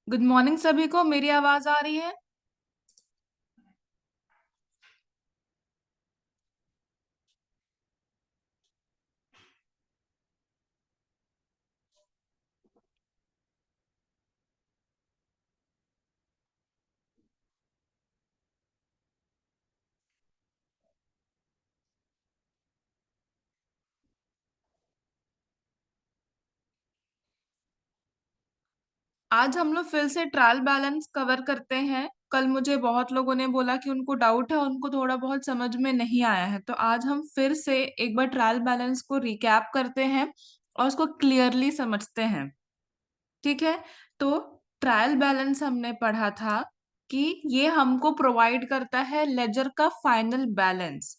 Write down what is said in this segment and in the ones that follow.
Good morning सभी को। मेरी आवाज आ रही है? आज हम लोग फिर से ट्रायल बैलेंस कवर करते हैं। कल मुझे बहुत लोगों ने बोला कि उनको डाउट है, उनको थोड़ा बहुत समझ में नहीं आया है, तो आज हम फिर से एक बार ट्रायल बैलेंस को रिकैप करते हैं और उसको क्लियरली समझते हैं। ठीक है। तो ट्रायल बैलेंस हमने पढ़ा था कि ये हमको प्रोवाइड करता है लेजर का फाइनल बैलेंस।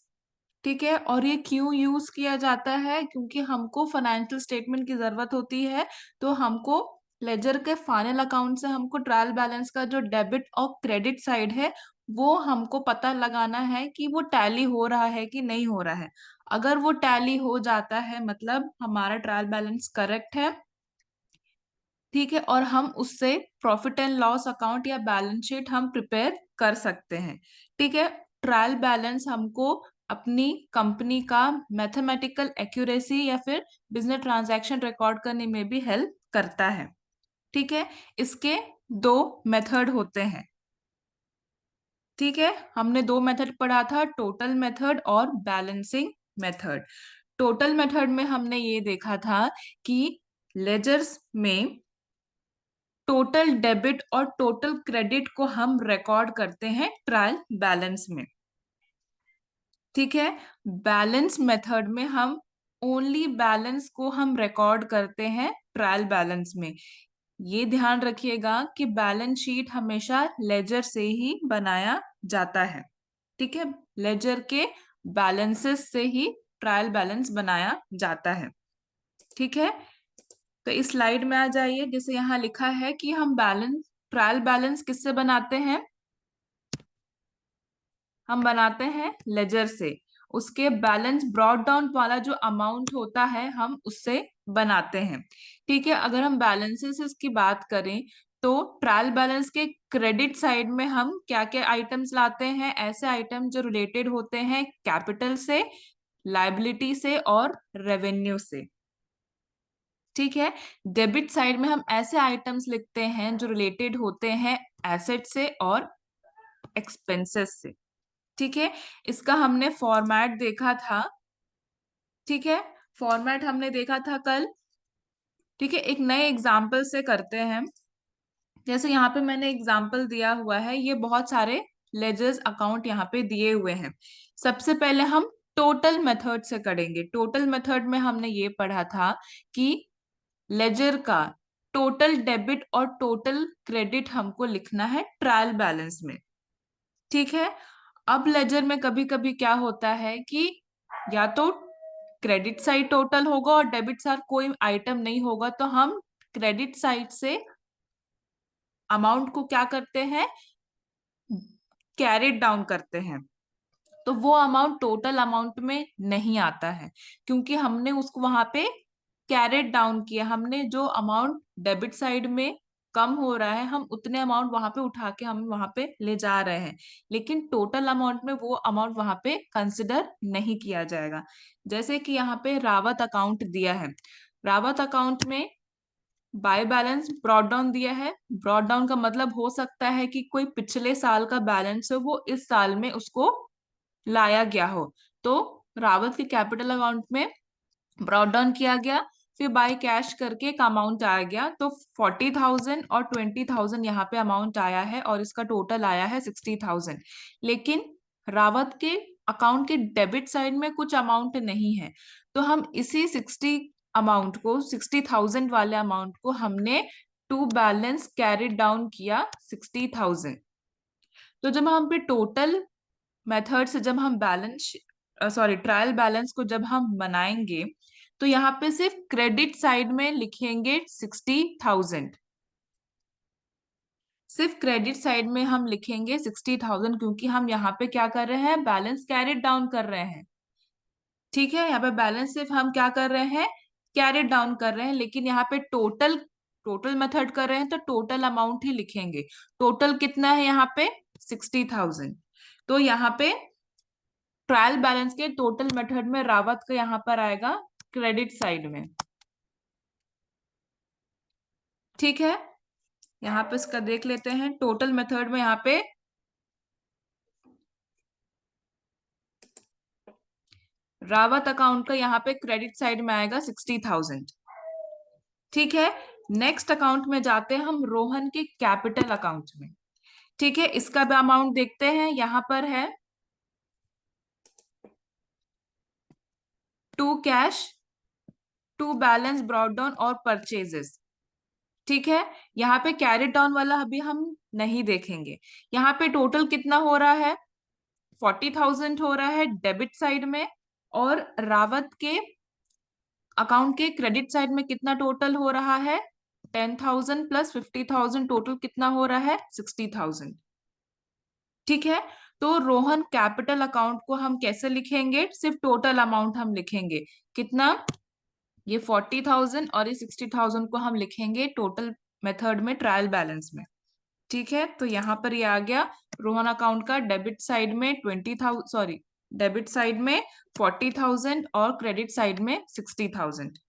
ठीक है। और ये क्यों यूज किया जाता है? क्योंकि हमको फाइनेंशियल स्टेटमेंट की जरूरत होती है। तो हमको लेजर के फाइनल अकाउंट से हमको ट्रायल बैलेंस का जो डेबिट और क्रेडिट साइड है वो हमको पता लगाना है कि वो टैली हो रहा है कि नहीं हो रहा है। अगर वो टैली हो जाता है मतलब हमारा ट्रायल बैलेंस करेक्ट है। ठीक है। और हम उससे प्रॉफिट एंड लॉस अकाउंट या बैलेंस शीट हम प्रिपेयर कर सकते हैं। ठीक है। ट्रायल बैलेंस हमको अपनी कंपनी का मैथमेटिकल एक्यूरेसी या फिर बिजनेस ट्रांजैक्शन रिकॉर्ड करने में भी हेल्प करता है। ठीक है। इसके दो मेथड होते हैं। ठीक है। हमने दो मेथड पढ़ा था, टोटल मेथड और बैलेंसिंग मेथड। टोटल मेथड में हमने ये देखा था कि लेजर्स में टोटल डेबिट और टोटल क्रेडिट को हम रिकॉर्ड करते हैं ट्रायल बैलेंस में। ठीक है। बैलेंस मेथड में हम ओनली बैलेंस को हम रिकॉर्ड करते हैं ट्रायल बैलेंस में। ये ध्यान रखिएगा कि बैलेंस शीट हमेशा लेजर से ही बनाया जाता है। ठीक है। लेजर के बैलेंसेस से ही ट्रायल बैलेंस बनाया जाता है। ठीक है। तो इस स्लाइड में आ जाइए। जैसे यहाँ लिखा है कि हम बैलेंस ट्रायल बैलेंस किससे बनाते हैं? हम बनाते हैं लेजर से। उसके बैलेंस ब्रॉट डाउन वाला जो अमाउंट होता है हम उससे बनाते हैं। ठीक है। अगर हम बैलेंसेस की बात करें तो ट्रायल बैलेंस के क्रेडिट साइड में हम क्या क्या आइटम्स लाते हैं? ऐसे आइटम जो रिलेटेड होते हैं कैपिटल से, लाइबिलिटी से और रेवेन्यू से। ठीक है। डेबिट साइड में हम ऐसे आइटम्स लिखते हैं जो रिलेटेड होते हैं एसेट से और एक्सपेंसेस से। ठीक है। इसका हमने फॉर्मेट देखा था। ठीक है। फॉर्मेट हमने देखा था कल। ठीक है। एक नए एग्जाम्पल से करते हैं। जैसे यहाँ पे मैंने एग्जाम्पल दिया हुआ है, ये बहुत सारे लेजर्स अकाउंट यहाँ पे दिए हुए हैं। सबसे पहले हम टोटल मेथड से करेंगे। टोटल मेथड में हमने ये पढ़ा था कि लेजर का टोटल डेबिट और टोटल क्रेडिट हमको लिखना है ट्रायल बैलेंस में। ठीक है। अब लेजर में कभी कभी क्या होता है कि या तो क्रेडिट साइड टोटल होगा और डेबिट साइड कोई आइटम नहीं होगा, तो हम क्रेडिट साइड से अमाउंट को क्या करते हैं? कैरेट डाउन करते हैं। तो वो अमाउंट टोटल अमाउंट में नहीं आता है क्योंकि हमने उसको वहां पे कैरेट डाउन किया। हमने जो अमाउंट डेबिट साइड में कम हो रहा है हम उतने अमाउंट वहां पे उठा के हम वहां पे ले जा रहे हैं, लेकिन टोटल अमाउंट में वो अमाउंट वहां पे कंसिडर नहीं किया जाएगा। जैसे कि यहाँ पे रावत अकाउंट दिया है। रावत अकाउंट में बाय बैलेंस ब्रॉट डाउन दिया है। ब्रॉट डाउन का मतलब हो सकता है कि कोई पिछले साल का बैलेंस हो वो इस साल में उसको लाया गया हो। तो रावत के कैपिटल अकाउंट में ब्रॉट डाउन किया गया, फिर बाय कैश करके एक अमाउंट आ गया। तो 40,000 और 20,000 यहाँ पे अमाउंट आया है और इसका टोटल आया है 60,000। लेकिन रावत के अकाउंट के डेबिट साइड में कुछ अमाउंट नहीं है, तो हम इसी 60,000 वाले अमाउंट को हमने टू बैलेंस कैरी डाउन किया 60,000। तो जब हम पे टोटल मेथड से जब हम बैलेंस सॉरी ट्रायल बैलेंस को जब हम बनाएंगे तो यहाँ पे सिर्फ क्रेडिट साइड में लिखेंगे 60,000। सिर्फ क्रेडिट साइड में हम लिखेंगे 60,000 क्योंकि हम यहाँ पे क्या कर रहे हैं? बैलेंस कैरेट डाउन कर रहे हैं। ठीक है। यहाँ पे बैलेंस सिर्फ हम क्या कर रहे हैं? कैरेट डाउन कर रहे हैं। लेकिन यहाँ पे टोटल टोटल मेथड कर रहे हैं तो टोटल अमाउंट ही लिखेंगे। टोटल कितना है यहाँ पे? 60,000। तो यहाँ पे ट्रायल बैलेंस के टोटल मेथड में रावत का यहाँ पर आएगा क्रेडिट साइड में। ठीक है, यहाँ पे इसका देख लेते हैं। टोटल मेथड में यहाँ पे रावत अकाउंट का यहाँ पे क्रेडिट साइड में आएगा 60,000। ठीक है, नेक्स्ट अकाउंट में जाते हैं हम, रोहन के कैपिटल अकाउंट में। ठीक है, इसका भी अमाउंट देखते हैं। यहाँ पर है to cash, to balance brought down और परचेजेस। ठीक है, यहाँ पे कैरी डाउन वाला अभी हम नहीं देखेंगे। यहाँ पे टोटल कितना हो रहा है? 40,000 हो रहा है डेबिट साइड में। और रावत के अकाउंट के क्रेडिट साइड में कितना टोटल हो रहा है? 10,000 प्लस 50,000, टोटल कितना हो रहा है? 60,000। ठीक है, तो रोहन कैपिटल अकाउंट को हम कैसे लिखेंगे? सिर्फ टोटल अमाउंट हम लिखेंगे। कितना? ये 40,000 और ये 60,000 को हम लिखेंगे टोटल मेथड में, ट्रायल बैलेंस में। ठीक है, तो यहाँ पर ये आ गया रोहन अकाउंट का डेबिट साइड में 20,000, सॉरी, डेबिट साइड में 40,000 और क्रेडिट साइड में 60,000।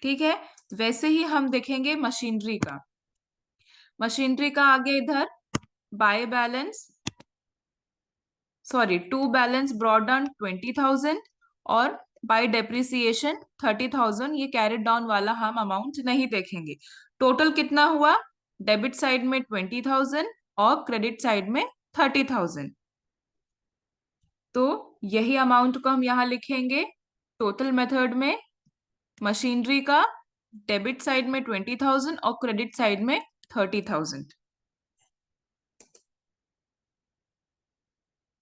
ठीक है, वैसे ही हम देखेंगे मशीनरी का। मशीनरी का आगे इधर by balance, sorry, to balance brought down 20,000 और बाय डेप्रिसिएशन 30,000। ये कैरेट डाउन वाला हम अमाउंट नहीं देखेंगे। टोटल कितना हुआ? डेबिट साइड में 20,000 और क्रेडिट साइड में 30,000। तो यही अमाउंट को हम यहाँ लिखेंगे टोटल मेथड में। मशीनरी का डेबिट साइड में 20,000 और क्रेडिट साइड में 30,000,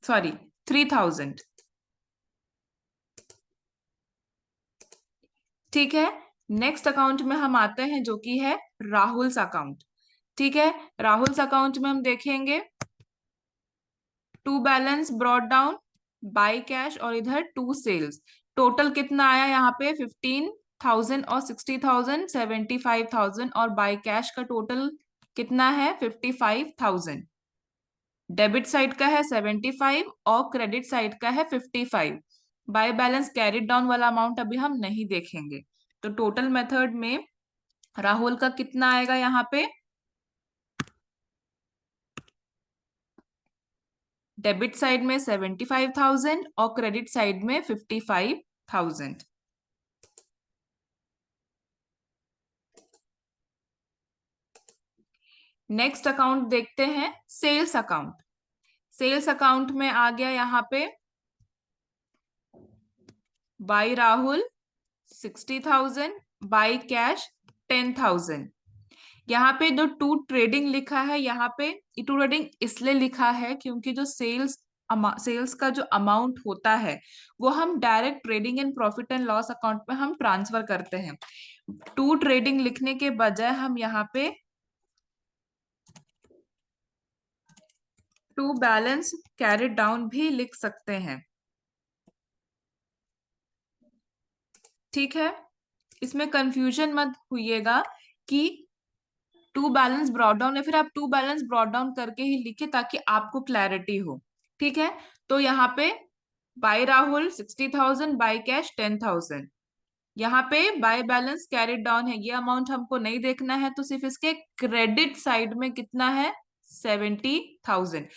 सॉरी 3,000। ठीक है, नेक्स्ट अकाउंट में हम आते हैं जो कि है राहुल्स अकाउंट। ठीक है, राहुल्स अकाउंट में हम देखेंगे to balance brought down, by cash और इधर टू सेल्स। टोटल कितना आया यहाँ पे? 15,000 और 60,000, 75,000 और बाय कैश का टोटल कितना है? 55,000। डेबिट साइड का है 75 और क्रेडिट साइड का है 55। बाय बैलेंस कैरिड डाउन वाला अमाउंट अभी हम नहीं देखेंगे। तो टोटल मेथड में राहुल का कितना आएगा यहाँ पे? डेबिट साइड में 75,000 और क्रेडिट साइड में 55,000। नेक्स्ट अकाउंट देखते हैं, सेल्स अकाउंट। सेल्स अकाउंट में आ गया यहाँ पे बाय राहुल 60,000, बाय कैश 10,000। यहाँ पे जो टू ट्रेडिंग लिखा है, यहाँ पे टू ट्रेडिंग इसलिए लिखा है क्योंकि जो सेल्स का जो अमाउंट होता है वो हम direct trading and profit and loss account में हम ट्रांसफर करते हैं। टू ट्रेडिंग लिखने के बजाय हम यहाँ पे टू बैलेंस कैरी डाउन भी लिख सकते हैं। ठीक है, इसमें कंफ्यूजन मत हुइएगा कि टू बैलेंस ब्रॉट डाउन या फिर आप टू बैलेंस ब्रॉट डाउन करके ही लिखे ताकि आपको क्लैरिटी हो। ठीक है, तो यहाँ पे बाय राहुल 60,000, बाय कैश 10,000। यहाँ पे बाय बैलेंस कैरिड डाउन है, ये अमाउंट हमको नहीं देखना है, तो सिर्फ इसके क्रेडिट साइड में कितना है? 70,000।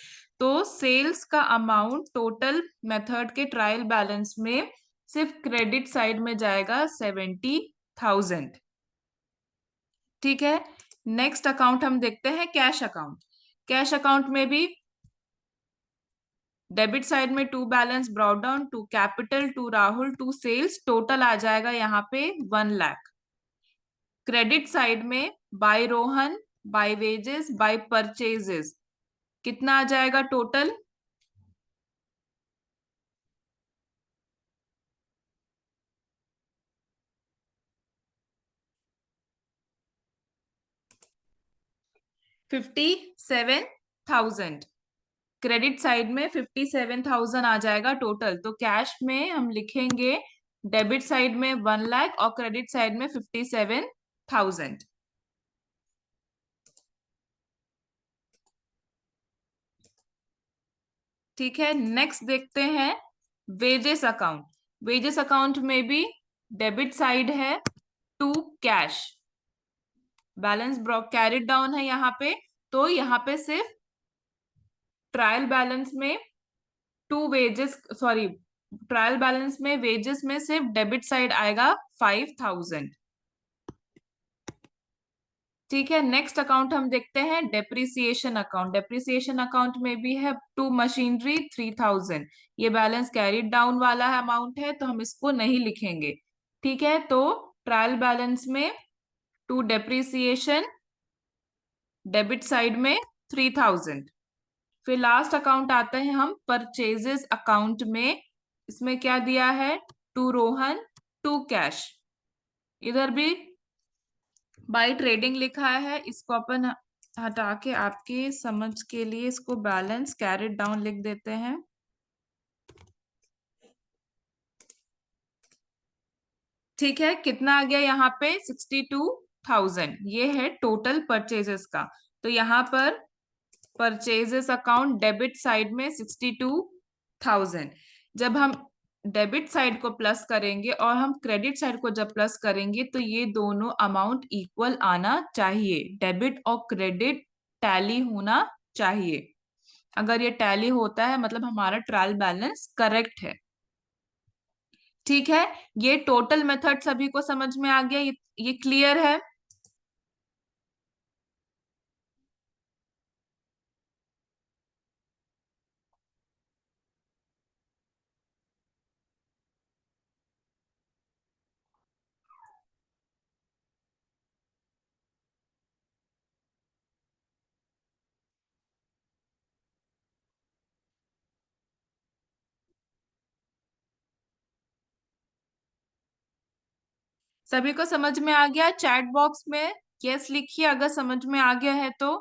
तो सेल्स का अमाउंट टोटल मेथड के ट्रायल बैलेंस में सिर्फ क्रेडिट साइड में जाएगा 70,000। ठीक है, नेक्स्ट अकाउंट हम देखते हैं कैश अकाउंट। कैश अकाउंट में भी डेबिट साइड में to balance brought down, to capital, to Rahul, to sales, total आ जाएगा यहाँ पे 1 लाख। क्रेडिट साइड में by Rohan, by wages, by purchases कितना आ जाएगा टोटल? $57,000। क्रेडिट साइड में 57,000 आ जाएगा टोटल। तो कैश में हम लिखेंगे डेबिट साइड में 1 लाख और क्रेडिट साइड में 57,000। ठीक है, नेक्स्ट देखते हैं वेजेस अकाउंट। वेजेस अकाउंट में भी डेबिट साइड है to cash, balance carried down है यहाँ पे। तो यहाँ पे सिर्फ ट्रायल बैलेंस में to wages, sorry, trial balance में वेजेस में सिर्फ डेबिट साइड आएगा 5,000। ठीक है, नेक्स्ट अकाउंट हम देखते हैं डेप्रिसिएशन अकाउंट। डेप्रिसिएशन अकाउंट में भी है टू मशीनरी 3,000। ये बैलेंस कैरिड डाउन वाला है अमाउंट है, तो हम इसको नहीं लिखेंगे। ठीक है, तो ट्रायल बैलेंस में टू डेप्रिसिएशन, डेबिट साइड में 3,000। फिर लास्ट अकाउंट आते हैं हम परचेजेस अकाउंट में। इसमें क्या दिया है, टू रोहन टू कैश। इधर भी बाय ट्रेडिंग लिखा है, इसको अपन हटा के आपके समझ के लिए इसको बैलेंस कैरिड डाउन लिख देते हैं। ठीक है, कितना आ गया यहाँ पे, 62,000। ये है टोटल परचेजेस का। तो यहाँ पर परचेजेस अकाउंट डेबिट साइड में 62,000। जब हम डेबिट साइड को प्लस करेंगे और हम क्रेडिट साइड को जब प्लस करेंगे तो ये दोनों अमाउंट इक्वल आना चाहिए। डेबिट और क्रेडिट टैली होना चाहिए। अगर ये टैली होता है मतलब हमारा ट्रायल बैलेंस करेक्ट है। ठीक है, ये टोटल मेथड सभी को समझ में आ गया, ये क्लियर है। सभी को समझ में आ गया? चैट बॉक्स में यस लिखिए अगर समझ में आ गया है तो।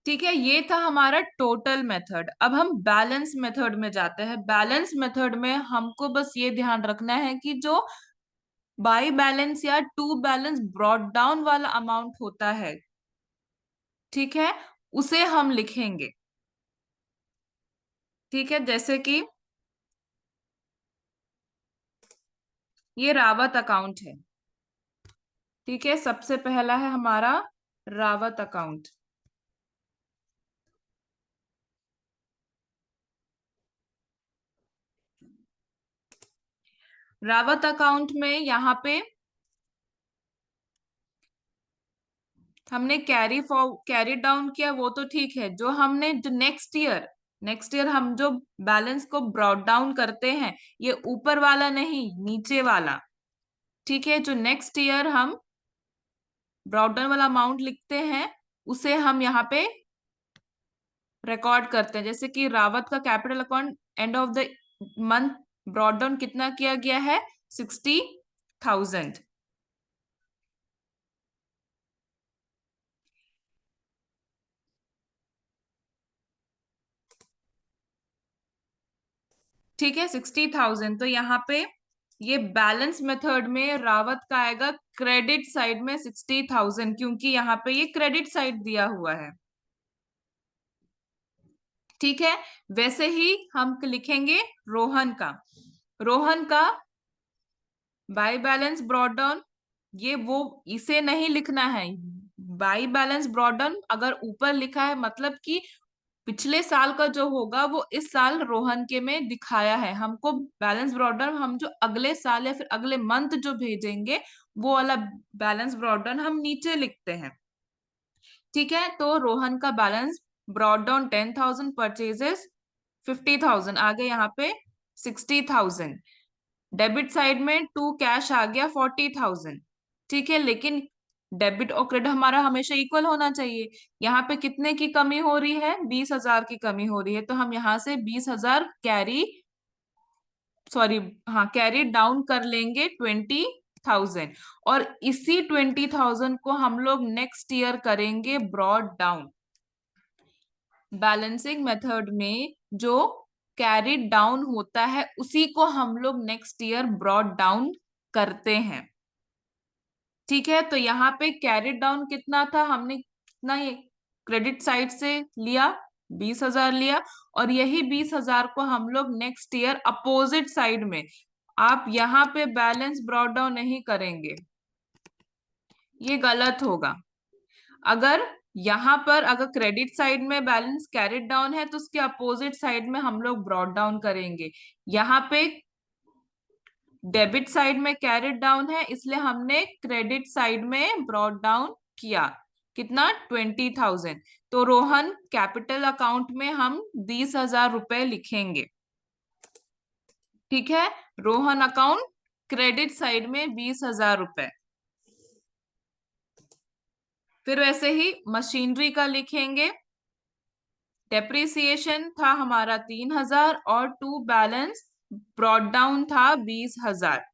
ठीक है, ये था हमारा टोटल मेथड। अब हम बैलेंस मेथड में जाते हैं। बैलेंस मेथड में हमको बस ये ध्यान रखना है कि जो बाई बैलेंस या टू बैलेंस ब्रॉट डाउन वाला अमाउंट होता है, ठीक है, उसे हम लिखेंगे। ठीक है, जैसे कि ये रावत अकाउंट है। ठीक है, सबसे पहला है हमारा रावत अकाउंट। रावत अकाउंट में यहाँ पे हमने कैरी डाउन किया, वो तो ठीक है। जो हमने जो नेक्स्ट ईयर हम जो बैलेंस को ब्रॉट डाउन करते हैं, ये ऊपर वाला नहीं, नीचे वाला। ठीक है, जो नेक्स्ट ईयर हम ब्रॉट डाउन वाला अमाउंट लिखते हैं उसे हम यहाँ पे रिकॉर्ड करते हैं। जैसे कि रावत का capital account end of the month brought down कितना किया गया है, 60,000। ठीक है, 60,000। तो यहाँ पे ये बैलेंस मेथड में रावत का आएगा क्रेडिट साइड में 60,000, क्योंकि यहाँ पे ये क्रेडिट साइड दिया हुआ है। ठीक है, वैसे ही हम लिखेंगे रोहन का। रोहन का बाई बैलेंस ब्रॉट डाउन, ये वो इसे नहीं लिखना है। बाई बैलेंस ब्रॉट डाउन अगर ऊपर लिखा है मतलब कि पिछले साल का जो होगा वो इस साल रोहन के में दिखाया है। हमको बैलेंस ब्रॉडन हम जो अगले साल या फिर अगले मंथ जो भेजेंगे वो वाला बैलेंस ब्रॉडन हम नीचे लिखते हैं। ठीक है, तो रोहन का बैलेंस ब्रॉड डाउन 10,000, परचेजेस 50,000, आगे यहाँ पे 60,000। डेबिट साइड में टू कैश आ गया 40,000। ठीक है, लेकिन डेबिट और क्रेडिट हमारा हमेशा इक्वल होना चाहिए। यहाँ पे कितने की कमी हो रही है, 20,000 की कमी हो रही है, तो हम यहाँ से 20,000 सॉरी, हाँ, कैरी डाउन कर लेंगे 20,000। और इसी 20,000 को हम लोग नेक्स्ट ईयर करेंगे ब्रॉड डाउन। बैलेंसिंग मेथड में जो कैरिड डाउन होता है उसी को हम लोग नेक्स्ट ईयर ब्रॉड डाउन करते हैं। ठीक है, तो यहाँ पे कैरिड डाउन कितना था, हमने कितना ये क्रेडिट साइड से लिया, 20,000 लिया, और यही 20,000 को हम लोग नेक्स्ट ईयर अपोजिट साइड में, आप यहाँ पे बैलेंस ब्रॉड डाउन नहीं करेंगे, ये गलत होगा। अगर यहाँ पर अगर क्रेडिट साइड में बैलेंस कैरिड डाउन है तो उसके अपोजिट साइड में हम लोग ब्रॉड डाउन करेंगे। यहाँ पे डेबिट साइड में कैरिड डाउन है, इसलिए हमने क्रेडिट साइड में ब्रॉड डाउन किया। कितना? 20,000। तो रोहन कैपिटल अकाउंट में हम 20,000 रुपए लिखेंगे। ठीक है, रोहन अकाउंट क्रेडिट साइड में 20,000 रुपए। फिर वैसे ही मशीनरी का लिखेंगे। डेप्रिसिएशन था हमारा 3,000 और टू बैलेंस ब्रॉड डाउन था 20,000।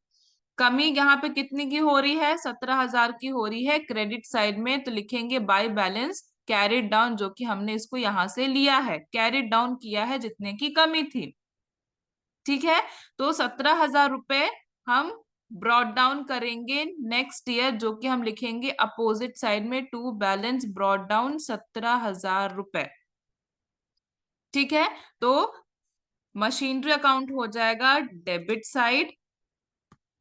कमी यहाँ पे कितनी की हो रही है? 17,000 की हो रही है क्रेडिट साइड में, तो लिखेंगे बाय बैलेंस कैरिड डाउन, जो कि हमने इसको यहां से लिया है, कैरिड डाउन किया है जितने की कमी थी। ठीक है, तो 17,000 रुपए हम ब्रॉड डाउन करेंगे नेक्स्ट ईयर, जो कि हम लिखेंगे अपोजिट साइड में टू बैलेंस ब्रॉड डाउन 17,000 रुपए। ठीक है, तो मशीनरी अकाउंट हो जाएगा डेबिट साइड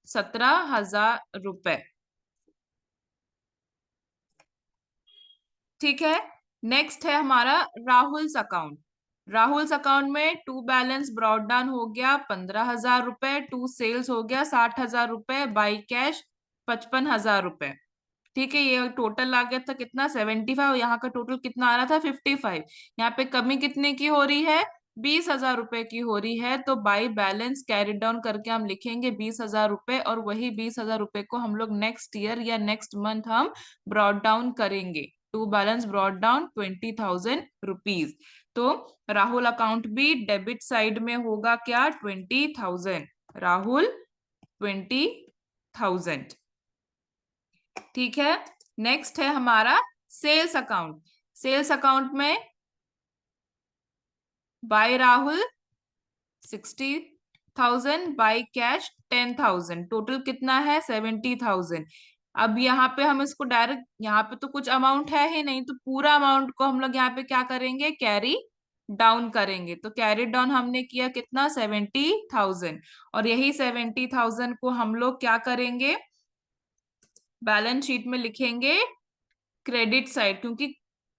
17,000 रुपए। ठीक है, नेक्स्ट है हमारा राहुल्स अकाउंट। राहुल्स अकाउंट में टू बैलेंस ब्रॉड डाउन हो गया 15,000 रुपए, टू सेल्स हो गया 60,000 रुपए, बाई कैश 55,000 रुपए। ठीक है, ये टोटल आ गया था कितना? 75। यहाँ का टोटल कितना आ रहा था? 55। यहाँ पे कमी कितने की हो रही है? 20,000 रुपए की हो रही है, तो बाई बैलेंस कैरी डाउन करके हम लिखेंगे 20,000 रुपए, और वही 20,000 रुपए को हम लोग नेक्स्ट ईयर या नेक्स्ट मंथ हम ब्रॉड डाउन करेंगे। To balance brought down 20,000 rupees. तो राहुल अकाउंट भी डेबिट साइड में होगा क्या? 20,000। राहुल 20,000। ठीक है, नेक्स्ट है हमारा सेल्स अकाउंट। सेल्स अकाउंट में by Rahul 60,000, by cash 10,000, total कितना है? 70,000। अब यहाँ पे हम इसको डायरेक्ट, यहाँ पे तो कुछ अमाउंट है ही नहीं, तो पूरा अमाउंट को हम लोग यहाँ पे क्या करेंगे? कैरी डाउन करेंगे। तो कैरी डाउन हमने किया कितना? 70,000, और यही 70,000 को हम लोग क्या करेंगे? बैलेंस शीट में लिखेंगे क्रेडिट साइड, क्योंकि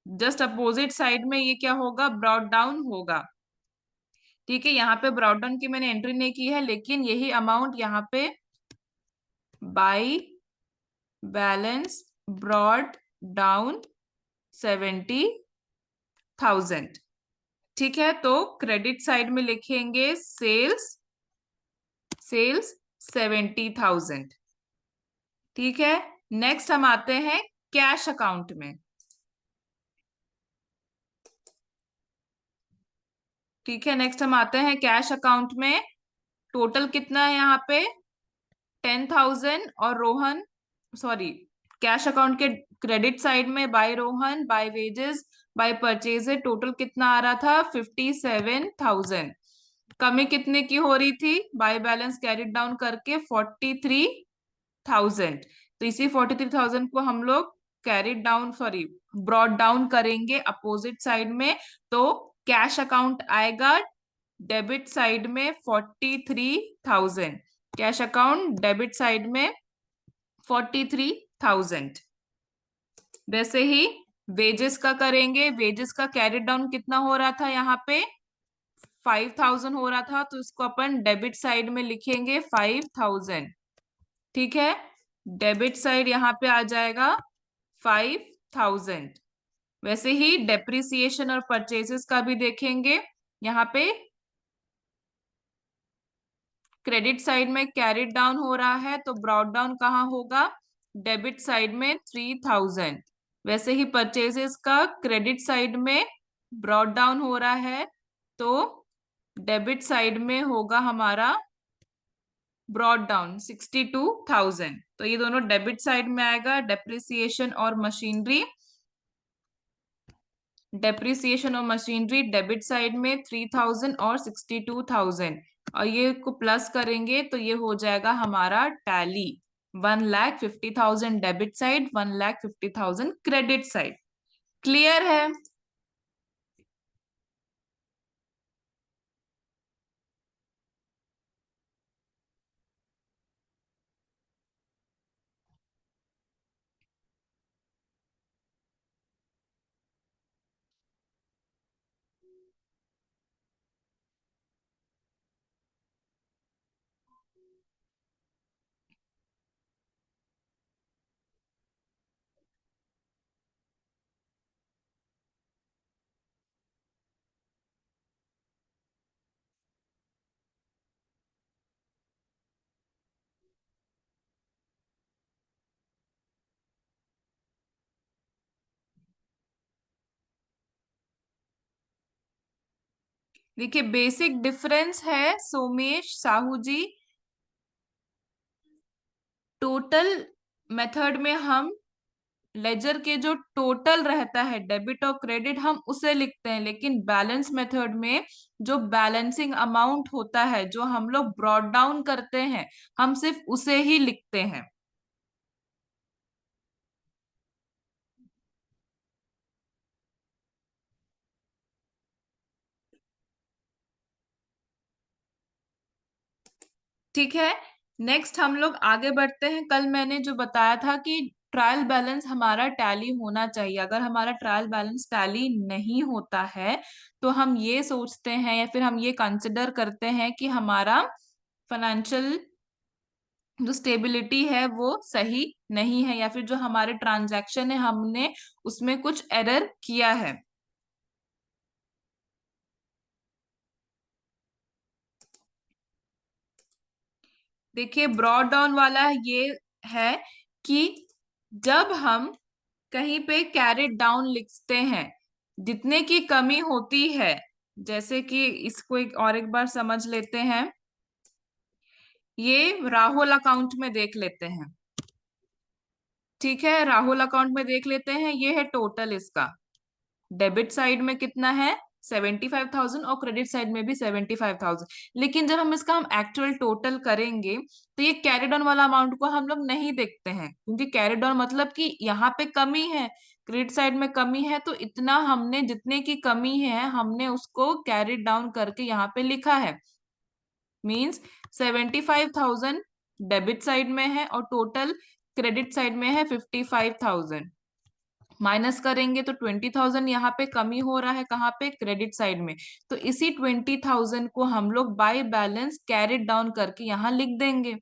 जस्ट अपोजिट साइड में ये क्या होगा? ब्रॉड डाउन होगा। ठीक है, यहाँ पे ब्रॉड डाउन की मैंने एंट्री नहीं की है, लेकिन यही अमाउंट यहाँ पे बाई बैलेंस ब्रॉड डाउन 70,000। ठीक है, तो क्रेडिट साइड में लिखेंगे सेल्स 70,000। ठीक है, नेक्स्ट हम आते हैं कैश अकाउंट में। ठीक है, नेक्स्ट हम आते हैं कैश अकाउंट में। टोटल कितना है यहाँ पे? 10,000, और रोहन, सॉरी, कैश अकाउंट के क्रेडिट साइड में by Rohan, by wages, by purchase, total कितना आ रहा था? 57,000। कमी कितने की हो रही थी? बाय बैलेंस कैरिड डाउन करके 43,000। तो इसी 43,000 को हम लोग carried down, sorry, broad down करेंगे अपोजिट साइड में। तो कैश अकाउंट आएगा डेबिट साइड में 43,000। कैश अकाउंट डेबिट साइड में 43,000। वैसे ही वेजेस का करेंगे। वेजेस का कैरी डाउन कितना हो रहा था? यहाँ पे 5,000 हो रहा था, तो इसको अपन डेबिट साइड में लिखेंगे 5,000। ठीक है, डेबिट साइड यहाँ पे आ जाएगा 5,000। वैसे ही डेप्रिसिएशन और परचेसेस का भी देखेंगे। यहाँ पे क्रेडिट साइड में कैरिड डाउन हो रहा है, तो ब्रॉड डाउन कहाँ होगा? डेबिट साइड में 3,000। वैसे ही परचेजेस का क्रेडिट साइड में ब्रॉड डाउन हो रहा है, तो डेबिट साइड में होगा हमारा ब्रॉड डाउन 62,000। तो ये दोनों डेबिट साइड में आएगा, डेप्रिसिएशन और machinery. Depreciation of machinery debit side में 3000 और 62,000, और ये को प्लस करेंगे तो ये हो जाएगा हमारा tally. 1,50,000 debit side, 1,50,000 credit side. Clear है? देखिए, बेसिक डिफरेंस है सोमेश साहू जी। टोटल मेथड में हम लेजर के जो टोटल रहता है डेबिट और क्रेडिट हम उसे लिखते हैं, लेकिन बैलेंस मेथड में जो बैलेंसिंग अमाउंट होता है जो हम लोग ब्रॉट डाउन करते हैं, हम सिर्फ उसे ही लिखते हैं। ठीक है, नेक्स्ट हम लोग आगे बढ़ते हैं। कल मैंने जो बताया था कि ट्रायल बैलेंस हमारा टैली होना चाहिए। अगर हमारा ट्रायल बैलेंस टैली नहीं होता है तो हम ये सोचते हैं या फिर हम ये कंसिडर करते हैं कि हमारा फाइनेंशियल जो स्टेबिलिटी है वो सही नहीं है, या फिर जो हमारे ट्रांजैक्शन है हमने उसमें कुछ एरर किया है। देखिए, ब्रॉड डाउन वाला ये है कि जब हम कहीं पे कैरेट डाउन लिखते हैं, जितने की कमी होती है, जैसे कि इसको एक बार समझ लेते हैं। ये राहुल अकाउंट में देख लेते हैं। ठीक है, राहुल अकाउंट में देख लेते हैं। ये है टोटल इसका। डेबिट साइड में कितना है? 75,000, और क्रेडिट साइड में भी 75,000। लेकिन जब हम एक्चुअल टोटल करेंगे तो ये कैरी डाउन वाला अमाउंट को हम लोग नहीं देखते हैं, क्योंकि कैरी डाउन मतलब कि यहाँ पे कमी है, क्रेडिट साइड में कमी है, तो इतना हमने जितने की कमी है हमने उसको कैरी डाउन करके यहाँ पे लिखा है। मीन्स 75,000 डेबिट साइड में है और टोटल क्रेडिट साइड में है 55,000। माइनस करेंगे तो 20,000 यहाँ पे कमी हो रहा है, कहाँ पे? क्रेडिट साइड में। तो इसी 20,000 को हम लोग बाय बैलेंस कैरिड डाउन करके यहाँ लिख देंगे।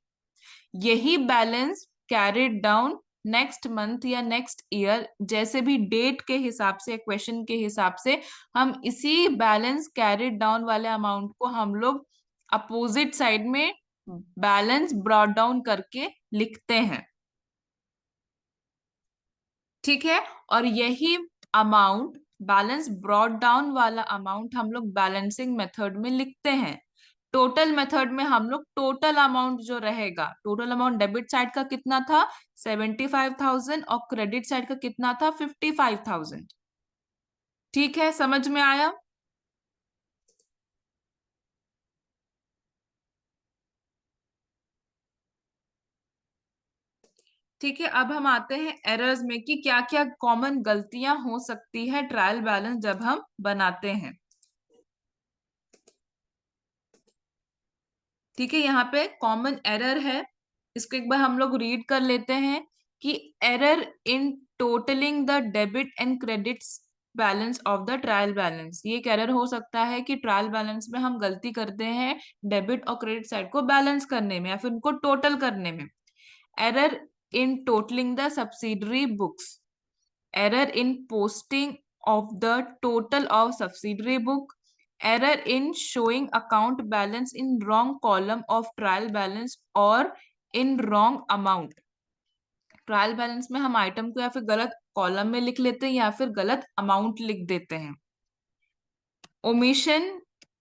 यही balance carried down next month या नेक्स्ट ईयर, जैसे भी डेट के हिसाब से, क्वेश्चन के हिसाब से, हम इसी बैलेंस कैरिड डाउन वाले अमाउंट को हम लोग अपोजिट साइड में बैलेंस ब्रॉट डाउन करके लिखते हैं। ठीक है, और यही अमाउंट, बैलेंस ब्रॉट डाउन वाला अमाउंट, हम लोग बैलेंसिंग मेथड में लिखते हैं। टोटल मेथड में हम लोग टोटल अमाउंट जो रहेगा, टोटल अमाउंट डेबिट साइड का कितना था? 75,000, और क्रेडिट साइड का कितना था? 55,000। ठीक है, समझ में आया? ठीक है, अब हम आते हैं एरर्स में कि क्या क्या कॉमन गलतियां हो सकती है ट्रायल बैलेंस जब हम बनाते हैं। ठीक है, यहाँ पे कॉमन एरर है, इसको एक बार हम लोग रीड कर लेते हैं कि error in totalling the debit and credits balance of the trial balance. ये एक एरर हो सकता है कि ट्रायल बैलेंस में हम गलती करते हैं डेबिट और क्रेडिट साइड को बैलेंस करने में या फिर उनको टोटल करने में। Error in totalling the subsidiary books, error in posting of the total of subsidiary book, error in showing account balance in wrong column of trial balance or in wrong amount। Trial balance में हम item को या फिर गलत column में लिख लेते हैं या फिर गलत अमाउंट लिख देते हैं। Omission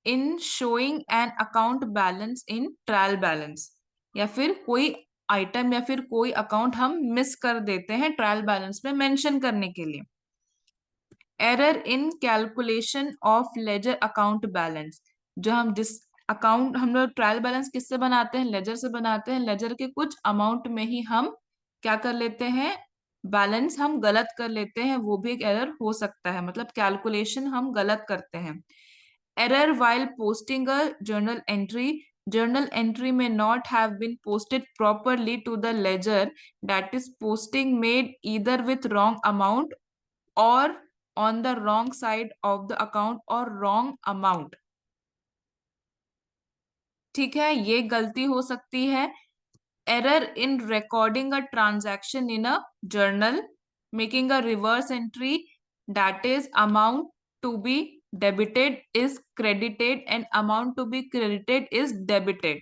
in showing an account balance in trial balance, या फिर कोई आइटम या फिर कोई अकाउंट हम मिस कर देते हैं ट्रायल बैलेंस में मेंशन करने के लिए। Error in calculation of ledger account balance, जो हम जिस अकाउंट हम लोग ट्रायल बैलेंस किससे बनाते हैं, लेजर से बनाते हैं। लेजर के कुछ अमाउंट में ही हम क्या कर लेते हैं, बैलेंस हम गलत कर लेते हैं, वो भी एक एरर हो सकता है, मतलब कैलकुलेशन हम गलत करते हैं। Error while posting a journal entry, journal entry may not have been posted properly to the ledger, that is posting made either with wrong amount or on the wrong side of the account or wrong amount। ठीक है, ये गलती हो सकती है। Error in recording a transaction in a journal, making a reverse entry, that is amount to be debited is credited and amount to be credited is debited.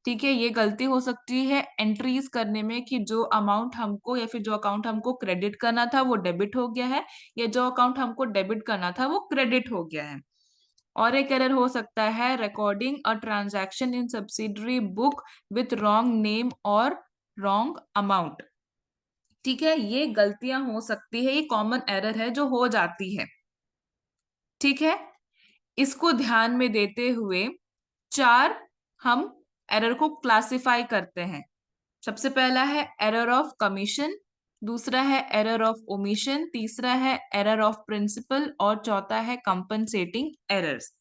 ठीक है, ये गलती हो सकती है एंट्रीज करने में कि जो अमाउंट हमको या फिर जो अकाउंट हमको क्रेडिट करना था वो डेबिट हो गया है, या जो अकाउंट हमको डेबिट करना था वो क्रेडिट हो गया है। और एक एरर हो सकता है recording a transaction in subsidiary book with wrong name और रॉन्ग अमाउंट। ठीक है, ये गलतियां हो सकती है, ये कॉमन एरर है जो हो जाती है। ठीक है, इसको ध्यान में देते हुए चार हम एरर को क्लासिफाई करते हैं। सबसे पहला है एरर ऑफ कमीशन, दूसरा है एरर ऑफ ओमिशन, तीसरा है एरर ऑफ प्रिंसिपल और चौथा है कंपनसेटिंग एरर्स।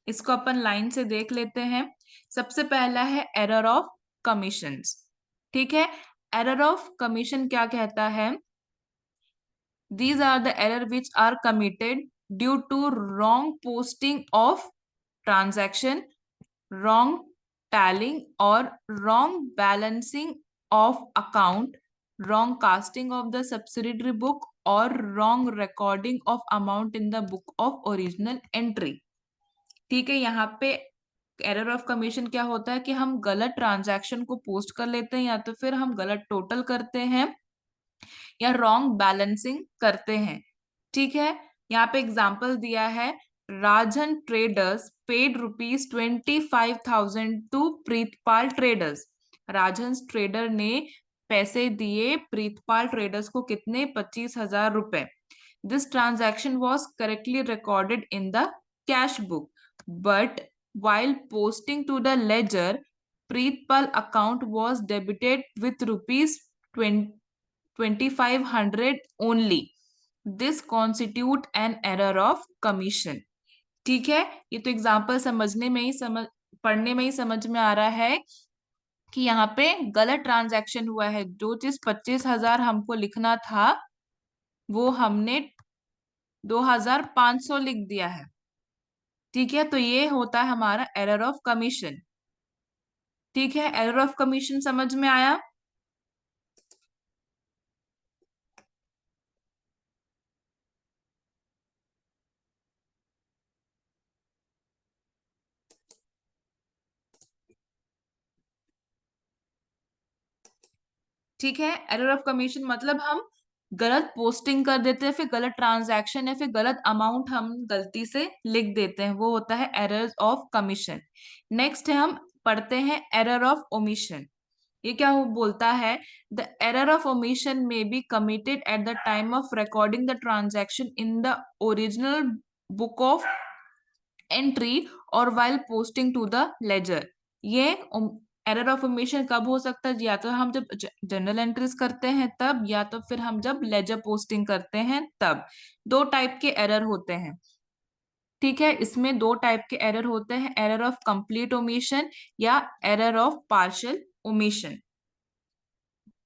इसको अपन लाइन से देख लेते हैं। सबसे पहला है एरर ऑफ कमीशंस। ठीक है, एरर ऑफ कमीशन क्या कहता है, these are the error which are committed due to wrong posting of transaction, wrong tallying or wrong balancing of account, wrong casting of the subsidiary book or wrong recording of amount in the book of original entry। ठीक है, यहाँ पे error of commission क्या होता है कि हम गलत ट्रांजैक्शन को पोस्ट कर लेते हैं, या तो फिर हम गलत टोटल करते हैं या रॉन्ग बैलेंसिंग करते हैं। ठीक है, यहाँ पे एग्जाम्पल दिया है, Rajan traders paid ₹25,000 to Pritpal traders. Rajan trader ने पैसे दिए प्रीतपाल ट्रेडर्स को, कितने, 25,000 रुपए। This transaction was correctly recorded in the cash book, but while posting to the ledger, Preetpal account was debited with ₹2,500 only. This constitute an error of commission। ठीक है, ये तो एग्जाम्पल समझने में ही पढ़ने में ही समझ में आ रहा है कि यहाँ पे गलत ट्रांजैक्शन हुआ है। जो चीज 25,000 हमको लिखना था वो हमने 2,500 लिख दिया है। ठीक है, तो ये होता है हमारा एरर ऑफ कमीशन। ठीक है, एरर ऑफ कमीशन समझ में आया। ठीक है, एरर ऑफ कमीशन मतलब हम गलत पोस्टिंग कर देते हैं, फिर गलत ट्रांजैक्शन या फिर गलत अमाउंट हम गलती से लिख देते हैं, वो होता है एरर ऑफ कमीशन। नेक्स्ट है हम पढ़ते हैं एरर ऑफ ओमिशन। ये क्या बोलता है, the error of omission may be committed at the time of recording the transaction in the original book of entry और while posting to the ledger. ये एरर ऑफ ओमिशन कब हो सकता है, या तो हम जब जनरल एंट्रीज करते हैं तब, या तो फिर हम जब लेजर पोस्टिंग करते हैं तब। दो टाइप के एरर होते हैं। ठीक है, इसमें दो टाइप के एरर होते हैं, एरर ऑफ कंप्लीट ओमिशन या error of partial omission.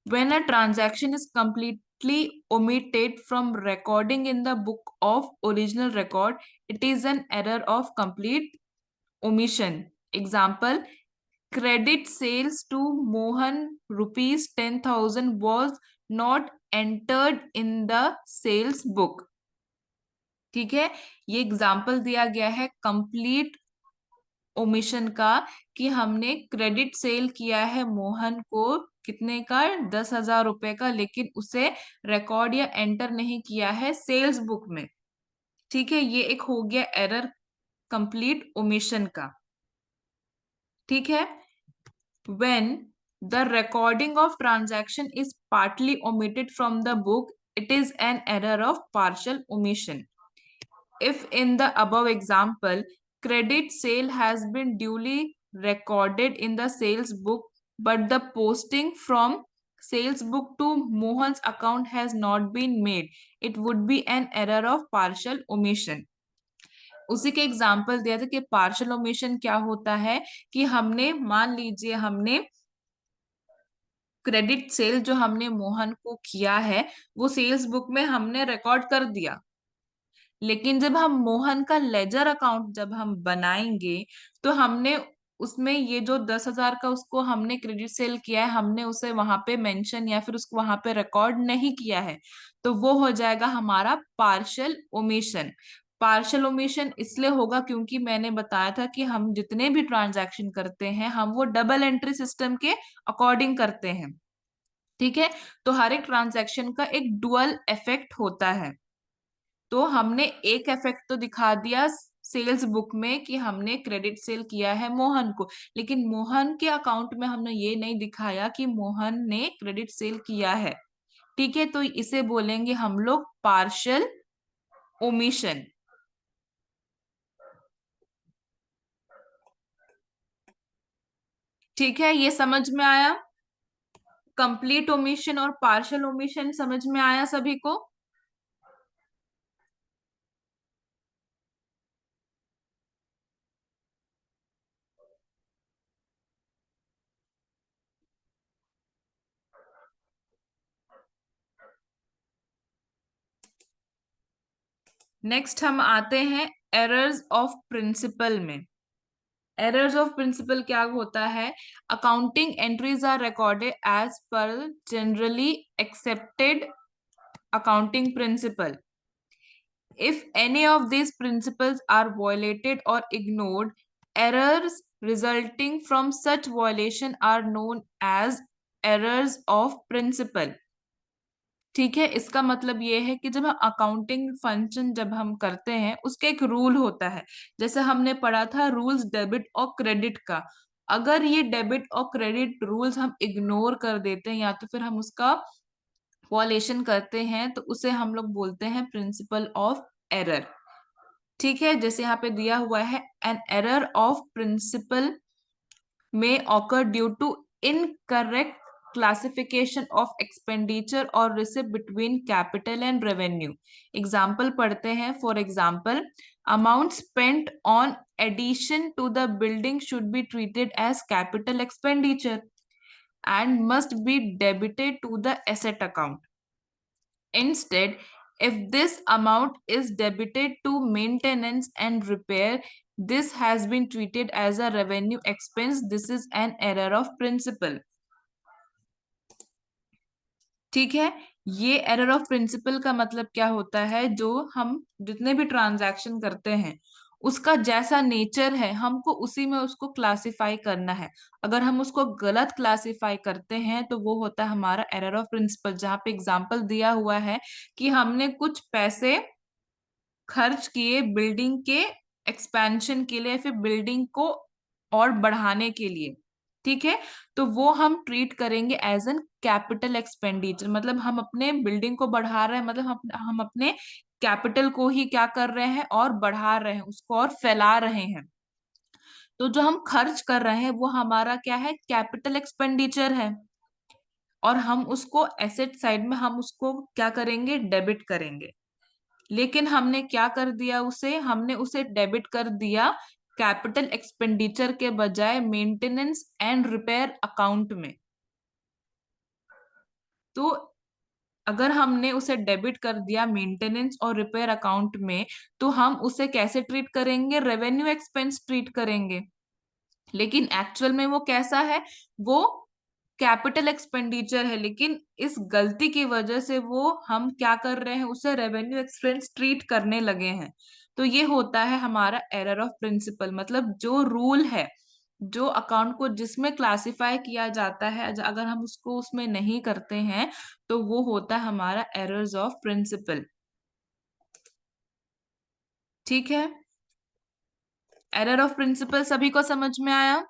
When a transaction is completely omitted from recording in the book of original record, it is an error of complete omission. Example, credit sales to Mohan ₹10,000 was not entered in the sales book। ठीक है, ये example दिया गया है complete omission का, कि हमने credit sale किया है मोहन को कितने का, 10,000 रुपए का, लेकिन उसे रिकॉर्ड या एंटर नहीं किया है सेल्स बुक में। ठीक है, ये एक हो गया एरर कंप्लीट ओमिशन का। ठीक है, when the recording of transaction is partly omitted from the book, it is an error of partial omission। If in the above example, credit sale has been duly recorded in the sales book, but the posting from sales book to Mohan's account has not been made, it would be an error of partial omission. उसी के example दिया था कि partial omission क्या होता है, कि हमने मान लीजिए हमने क्रेडिट सेल जो हमने मोहन को किया है वो सेल्स बुक में हमने रिकॉर्ड कर दिया, लेकिन जब हम मोहन का लेजर अकाउंट जब हम बनाएंगे तो हमने उसमें ये जो 10,000 का उसको हमने क्रेडिट सेल किया है हमने उसे वहां पे मेंशन या फिर उसको वहां पे रिकॉर्ड नहीं किया है, तो वो हो जाएगा हमारा पार्शियल ओमिशन। पार्शियल ओमिशन इसलिए होगा क्योंकि मैंने बताया था कि हम जितने भी ट्रांजैक्शन करते हैं हम वो डबल एंट्री सिस्टम के अकॉर्डिंग करते हैं। ठीक है, तो हर एक ट्रांजैक्शन का एक डुअल इफेक्ट होता है। तो हमने एक इफेक्ट तो दिखा दिया सेल्स बुक में कि हमने क्रेडिट सेल किया है मोहन को, लेकिन मोहन के अकाउंट में हमने ये नहीं दिखाया कि मोहन ने क्रेडिट सेल किया है। ठीक है, तो इसे बोलेंगे हम लोग पार्शियल ओमिशन। ठीक है, ये समझ में आया? कंप्लीट ओमिशन और पार्शियल ओमिशन समझ में आया सभी को? नेक्स्ट हम आते हैं एरर्स ऑफ प्रिंसिपल में। एरर्स ऑफ प्रिंसिपल क्या होता है? Accounting entries are recorded as per generally accepted accounting principle. If any of these principles are violated or ignored, errors resulting from such violation are known as errors of principle. ठीक है, इसका मतलब ये है कि जब हम अकाउंटिंग फंक्शन जब हम करते हैं उसका एक रूल होता है। जैसे हमने पढ़ा था रूल्स डेबिट और क्रेडिट का, अगर ये डेबिट और क्रेडिट रूल्स हम इग्नोर कर देते हैं या तो फिर हम उसका वॉलेशन करते हैं तो उसे हम लोग बोलते हैं प्रिंसिपल ऑफ एरर। ठीक है, जैसे यहाँ पे दिया हुआ है an error of principle may occur due to incorrect classification of expenditure और receipt between capital and revenue. Example पढ़ते हैं। For example, amount spent on addition to the building should be treated as capital expenditure and must be debited to the asset account. Instead, if this amount is debited to maintenance and repair, this has been treated as a revenue expense. This is an error of principle. ठीक है, ये error of principal का मतलब क्या होता है? जो हम जितने भी ट्रांजैक्शन करते हैं उसका जैसा नेचर है हमको उसी में उसको क्लासिफाई करना है। अगर हम उसको गलत क्लासिफाई करते हैं तो वो होता है हमारा एरर ऑफ प्रिंसिपल। जहाँ पे एग्जांपल दिया हुआ है कि हमने कुछ पैसे खर्च किए बिल्डिंग के एक्सपेंशन के लिए, फिर बिल्डिंग को और बढ़ाने के लिए। ठीक है, तो वो हम ट्रीट करेंगे एज एन कैपिटल एक्सपेंडिचर। मतलब हम अपने बिल्डिंग को बढ़ा रहे हैं, मतलब हम अपने कैपिटल को ही क्या कर रहे हैं और बढ़ा रहे हैं, उसको और फैला रहे हैं। तो जो हम खर्च कर रहे हैं वो हमारा क्या है? कैपिटल एक्सपेंडिचर है, और हम उसको एसेट साइड में हम उसको क्या करेंगे? डेबिट करेंगे। लेकिन हमने क्या कर दिया? उसे हमने उसे डेबिट कर दिया कैपिटल एक्सपेंडिचर के बजाय मेंटेनेंस एंड रिपेयर अकाउंट में। तो अगर हमने उसे डेबिट कर दिया मेंटेनेंस और रिपेयर अकाउंट में तो हम उसे कैसे ट्रीट करेंगे? रेवेन्यू एक्सपेंस ट्रीट करेंगे। लेकिन एक्चुअल में वो कैसा है? वो कैपिटल एक्सपेंडिचर है, लेकिन इस गलती की वजह से वो हम क्या कर रहे हैं? उसे रेवेन्यू एक्सपेंस ट्रीट करने लगे हैं। तो ये होता है हमारा एरर ऑफ प्रिंसिपल। मतलब जो रूल है, जो अकाउंट को जिसमें क्लासिफाई किया जाता है, अगर हम उसको उसमें नहीं करते हैं तो वो होता है हमारा एरर्स ऑफ प्रिंसिपल। ठीक है, एरर ऑफ प्रिंसिपल सभी को समझ में आया?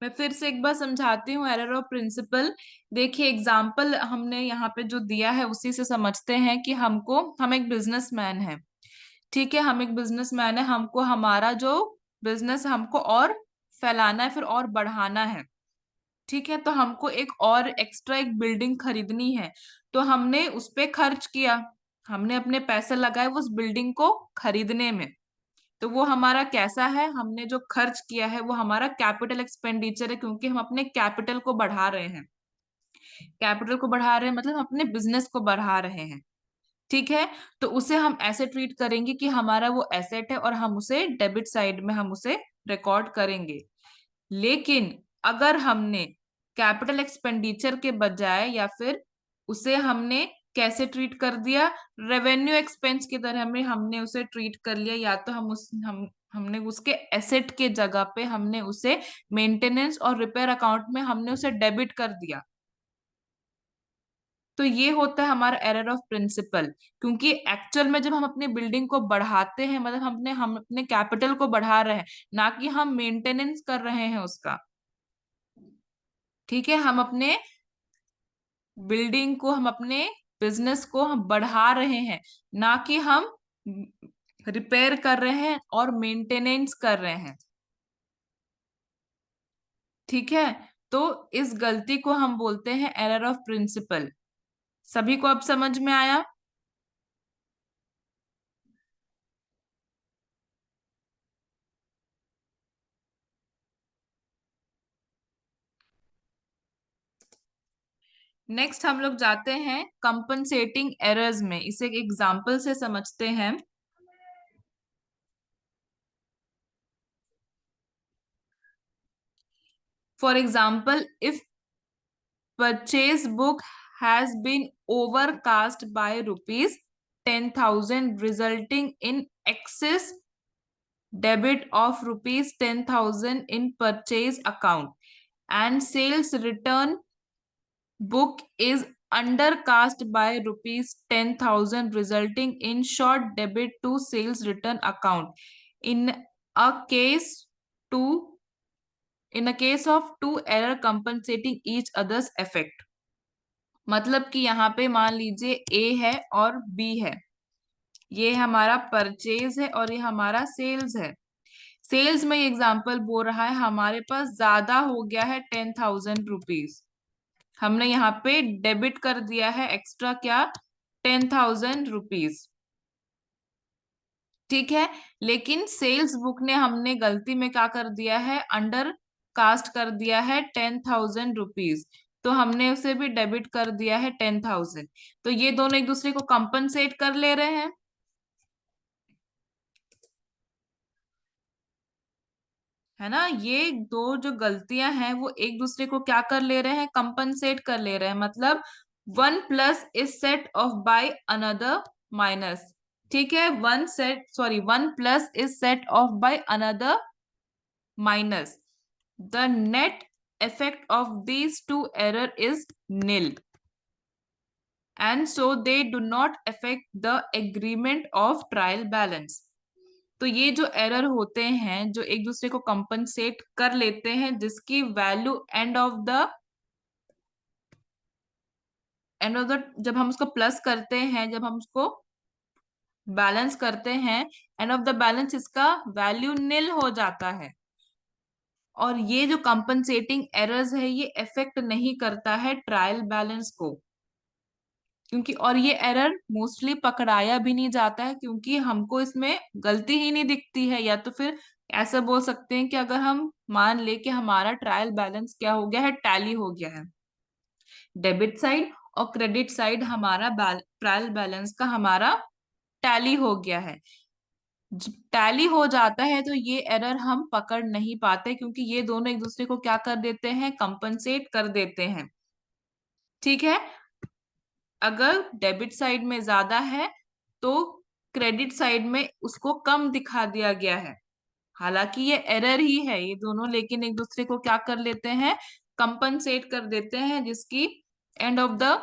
मैं फिर से एक बार समझाती हूँ एरर ऑफ प्रिंसिपल। देखिए एग्जाम्पल हमने यहाँ पे जो दिया है उसी से समझते हैं कि हम एक बिजनेसमैन है। ठीक है, हम एक बिजनेसमैन है, हमको हमारा जो बिजनेस हमको और फैलाना है, फिर और बढ़ाना है। ठीक है, तो हमको एक और एक्स्ट्रा एक बिल्डिंग खरीदनी है। तो हमने उस पे खर्च किया, हमने अपने पैसे लगाए उस बिल्डिंग को खरीदने में। तो वो हमारा कैसा है, हमने जो खर्च किया है वो हमारा कैपिटल एक्सपेंडिचर है, क्योंकि हम अपने कैपिटल को बढ़ा रहे हैं। कैपिटल को बढ़ा रहे हैं मतलब हम अपने बिजनेस को बढ़ा रहे हैं। ठीक है, तो उसे हम ऐसे ट्रीट करेंगे कि हमारा वो एसेट है और हम उसे डेबिट साइड में हम उसे रिकॉर्ड करेंगे। लेकिन अगर हमने कैपिटल एक्सपेंडिचर के बजाय या फिर उसे हमने कैसे ट्रीट कर दिया, रेवेन्यू एक्सपेंस की तरह में हमने उसे ट्रीट कर लिया, या तो हमने उसके एसेट के जगह पे हमने उसे मेंटेनेंस और रिपेयर अकाउंट में हमने उसे डेबिट कर दिया, तो ये होता है हमारा एरर ऑफ प्रिंसिपल। क्योंकि एक्चुअल में जब हम अपनी बिल्डिंग को बढ़ाते हैं मतलब हम अपने कैपिटल को बढ़ा रहे हैं, ना कि हम मेंटेनेंस कर रहे हैं उसका। ठीक है, हम अपने बिल्डिंग को, हम अपने बिजनेस को हम बढ़ा रहे हैं, ना कि हम रिपेयर कर रहे हैं और मेंटेनेंस कर रहे हैं। ठीक है, तो इस गलती को हम बोलते हैं एरर ऑफ प्रिंसिपल। सभी को अब समझ में आया? नेक्स्ट हम लोग जाते हैं कंपनसेटिंग एरर्स में, इसे एक एग्जांपल से समझते हैं। For example, if purchase book has been overcast by rupees 10,000 resulting in excess debit of rupees 10,000 in purchase account, and sales return book is undercast by rupees 10,000 resulting in short debit to sales return account in a case to in a case of two error compensating each other's effect। मतलब कि यहाँ पे मान लीजिए ए है और B है, ये हमारा परचेज है और ये हमारा सेल्स है। सेल्स में एग्जाम्पल बोल रहा है हमारे पास ज्यादा हो गया है 10,000 रुपीज, हमने यहाँ पे डेबिट कर दिया है एक्स्ट्रा क्या, 10,000 रुपीज। ठीक है, लेकिन सेल्स बुक ने हमने गलती में क्या कर दिया है, अंडर कास्ट कर दिया है 10,000 रुपीज, तो हमने उसे भी डेबिट कर दिया है 10,000। तो ये दोनों एक दूसरे को कंपनसेट कर ले रहे हैं, है ना। ये दो जो गलतियां हैं वो एक दूसरे को क्या कर ले रहे हैं, कंपनसेट कर ले रहे हैं। मतलब one plus is set of by another minus. ठीक है, one plus is set of by another minus, the net effect of these two error is nil, and so they do not affect the agreement of trial balance। तो ये जो error होते हैं जो एक दूसरे को कंपनसेट कर लेते हैं, जिसकी वैल्यू एंड ऑफ द जब हम उसको प्लस करते हैं, जब हम उसको बैलेंस करते हैं, एंड ऑफ द बैलेंस इसका वैल्यू निल हो जाता है। और ये जो कंपनसेटिंग एरर्स है ये इफेक्ट नहीं करता है ट्रायल बैलेंस को, क्योंकि और ये एरर मोस्टली पकड़ाया भी नहीं जाता है, क्योंकि हमको इसमें गलती ही नहीं दिखती है। या तो फिर ऐसा बोल सकते हैं कि अगर हम मान ले कि हमारा ट्रायल बैलेंस क्या हो गया है, टैली हो गया है, डेबिट साइड और क्रेडिट साइड हमारा ट्रायल बैलेंस का हमारा टैली हो गया है। टैली हो जाता है तो ये एरर हम पकड़ नहीं पाते, क्योंकि ये दोनों एक दूसरे को क्या कर देते हैं, कंपनसेट कर देते हैं। ठीक है, अगर डेबिट साइड में ज्यादा है तो क्रेडिट साइड में उसको कम दिखा दिया गया है। हालांकि ये एरर ही है ये दोनों, लेकिन एक दूसरे को क्या कर लेते हैं, कंपनसेट कर देते हैं, जिसकी एंड ऑफ द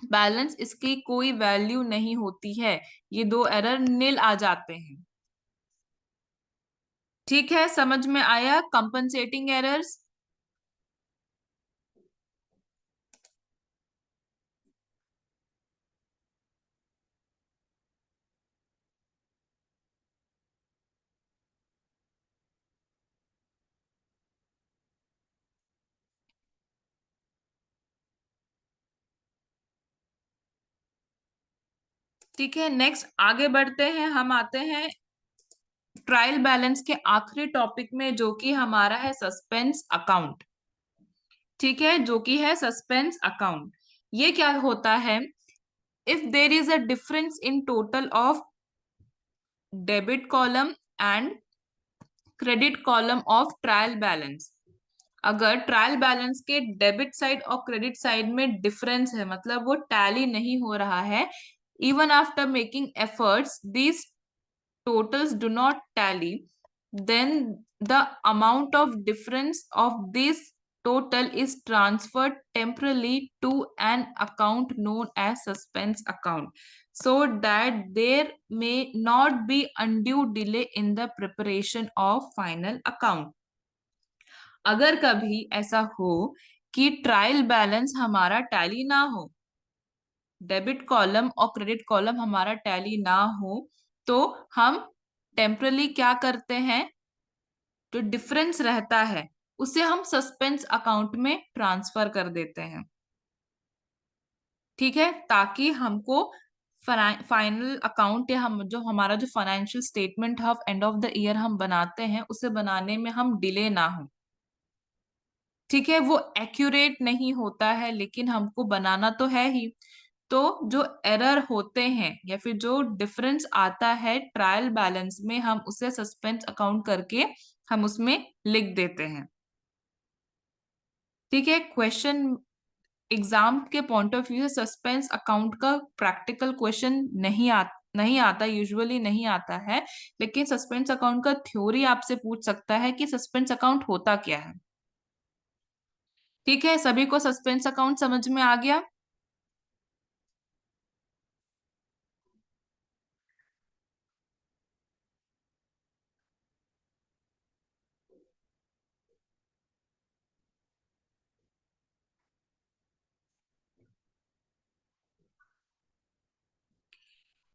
बैलेंस इसकी कोई वैल्यू नहीं होती है। ये दो एरर निल आ जाते हैं। ठीक है, समझ में आया कंपनसेटिंग एरर्स? ठीक है, नेक्स्ट आगे बढ़ते हैं, हम आते हैं ट्रायल बैलेंस के आखिरी टॉपिक में, जो कि हमारा है सस्पेंस अकाउंट। ठीक है, जो कि है सस्पेंस अकाउंट। ये क्या होता है? If there is a difference in total of debit column and credit column of trial balance, अगर ट्रायल बैलेंस के डेबिट साइड और क्रेडिट साइड में डिफरेंस है, मतलब वो टैली नहीं हो रहा है, even after making efforts these totals do not tally, then the amount of difference of this total is transferred temporarily to an account known as suspense account, so that there may not be undue delay in the preparation of final account. अगर कभी ऐसा हो कि trial balance हमारा tally ना हो, debit column और credit column हमारा टैली ना हो, तो हम टेम्परली क्या करते हैं, जो डिफरेंस रहता है उसे हम सस्पेंस अकाउंट में ट्रांसफर कर देते हैं। ठीक है, ताकि हमको फाइनल अकाउंट या हम जो हमारा जो financial statement of end of the year हम बनाते हैं, उसे बनाने में हम डिले ना हो। ठीक है, वो एक्यूरेट नहीं होता है, लेकिन हमको बनाना तो है ही। तो जो एरर होते हैं या फिर जो डिफरेंस आता है ट्रायल बैलेंस में, हम उसे सस्पेंस अकाउंट करके हम उसमें लिख देते हैं। ठीक है, क्वेश्चन एग्जाम के पॉइंट ऑफ व्यू से सस्पेंस अकाउंट का प्रैक्टिकल क्वेश्चन नहीं आता, यूजुअली नहीं आता है, लेकिन सस्पेंस अकाउंट का थ्योरी आपसे पूछ सकता है कि सस्पेंस अकाउंट होता क्या है। ठीक है, सभी को सस्पेंस अकाउंट समझ में आ गया?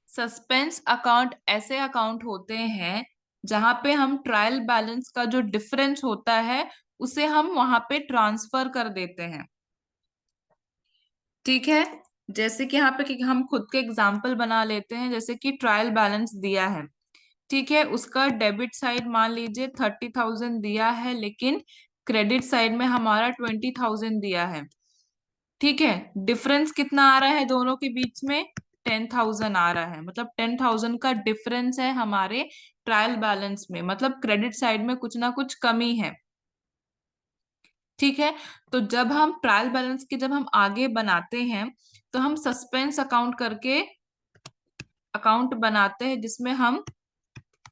सस्पेंस अकाउंट ऐसे अकाउंट होते हैं जहां पे हम ट्रायल बैलेंस का जो डिफरेंस होता है उसे हम वहां पे ट्रांसफर कर देते हैं। ठीक है, जैसे कि यहाँ पे कि हम खुद के एग्जाम्पल बना लेते हैं, जैसे कि ट्रायल बैलेंस दिया है। ठीक है, उसका डेबिट साइड मान लीजिए 30,000 दिया है, लेकिन क्रेडिट साइड में हमारा 20,000 दिया है। ठीक है, डिफरेंस कितना आ रहा है दोनों के बीच में? 10,000 आ रहा है, मतलब 10,000 का डिफरेंस है हमारे ट्रायल बैलेंस में, मतलब क्रेडिट साइड में कुछ ना कुछ कमी है। ठीक है, तो जब हम ट्रायल बैलेंस के जब हम आगे बनाते हैं, तो हम सस्पेंस अकाउंट करके अकाउंट बनाते हैं, जिसमें हम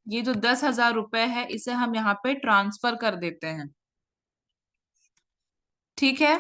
ये जो 10,000 रुपए है इसे हम यहाँ पे ट्रांसफर कर देते हैं। ठीक है,